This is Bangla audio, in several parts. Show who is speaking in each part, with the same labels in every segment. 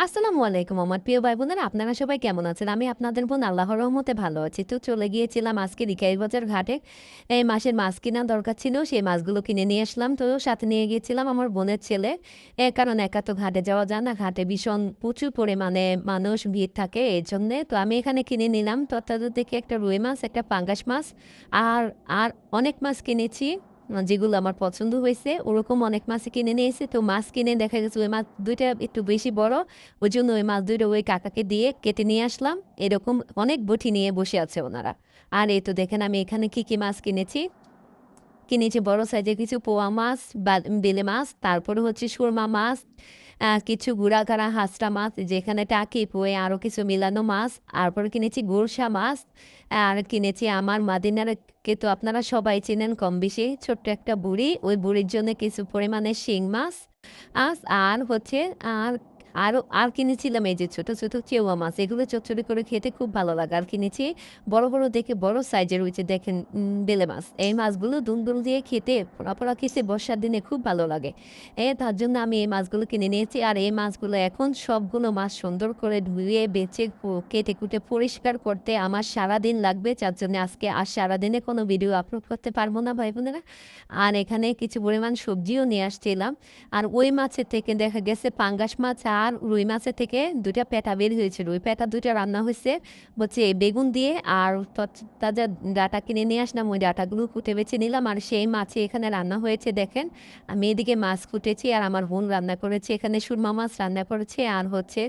Speaker 1: আসসালামু আলাইকুম আমার প্রিয় ভাই বোনেরা, আপনারা সবাই কেমন আছেন? আমি আপনাদের বোন আল্লাহর রহমতে ভালো আছি। তো চলে গিয়েছিলাম আজকে বিকাশ বাজার ঘাটে। এই মাসের মাছ কেনার দরকার ছিল, সেই মাছগুলো কিনে নিয়ে আসলাম। তো সাথে নিয়ে গিয়েছিলাম আমার বোনের ছেলে। কারণ একা তো ঘাটে যাওয়া যায় না, ঘাটে ভীষণ প্রচুর পরিমাণে মানুষ ভিড় থাকে এই জন্যে। তো আমি এখানে কিনে নিলাম তত্ত্বাবধান থেকে একটা রুই মাছ, একটা পাঙ্গাস মাছ, আর আর অনেক মাছ কিনেছি যেগুলো আমার পছন্দ হয়েছে। ওরকম অনেক মাছই কিনে নিয়েছি। তো মাছ কিনে দেখা গেছে ওই মাছ দুইটা একটু বেশি বড়, ওই জন্য ওই মাছ দুইটা ওই কাকাকে দিয়ে কেটে নিয়ে আসলাম। এরকম অনেক বটি নিয়ে বসে আছে ওনারা। আর এই তো দেখেন আমি এখানে কি কি মাছ কিনেছি বড় সাইজের কিছু পোয়া মাছ, বেলে মাছ, তারপরে হচ্ছে সুরমা মাছ, কিছু গুড়াগাড়া হাঁসটা মাছ, যেখানে টাকি পোয়ে আরও কিছু মিলানো মাছ। তারপরে কিনেছি গুলশা মাছ। আর কিনেছি আমার মাদিনার, কে তো আপনারা সবাই চেনেন কম বেশি, ছোট্ট একটা বুড়ি, ওই বুড়ির জন্য কিছু পরিমাণে শিং মাছ। আর হচ্ছে আর আর কিনেছিলাম এই যে ছোট ছোট চেওয়া মাছ, এগুলো চচ্চড়ি করে খেতে খুব ভালো লাগে। আর কিনেছি বড় বড় দেখে বড় সাইজের, ওই যে দেখেন বেলে মাছ। এই মাছগুলো দুল দুল দিয়ে খেতে পোড়া পোড়া খেতে বর্ষার দিনে খুব ভালো লাগে। তার জন্য আমি এই মাছগুলো কিনে নিয়েছি। আর এই মাছগুলো এখন সবগুলো মাছ সুন্দর করে ধুয়ে বেছে কেটে কুটে পরিষ্কার করতে আমার সারাদিন লাগবে, যার জন্য আজকে আর সারাদিনে কোনো ভিডিও আপলোড করতে পারবো না ভাই বোনেরা। আর এখানে কিছু পরিমাণ সবজিও নিয়ে আসছিলাম। আর ওই মাছের থেকে দেখা গেছে পাঙ্গাস মাছ আর রুই মাছের থেকে দুইটা পেটা বের হয়েছে, রুই পেটা দুইটা রান্না হয়েছে হচ্ছে বেগুন দিয়ে। আর তাজা ডাটা কিনে নিয়ে আসলাম, ওই ডাটাগুলো কুটে বেছে নিলাম। আর সেই মাছে এখানে রান্না হয়েছে দেখেন। আমি এদিকে মাছ কুটেছি আর আমার বোন রান্না করেছে, এখানে সুরমা মাছ রান্না করেছে। আর হচ্ছে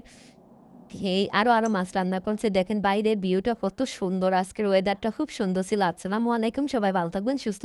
Speaker 1: এই আরো আরো মাছ রান্না করছে। দেখেন বাইরের ভিউটা কত সুন্দর, আজকের ওয়েদারটা খুব সুন্দর ছিল। আসসালামু আলাইকুম, সবাই ভালো থাকবেন, সুস্থ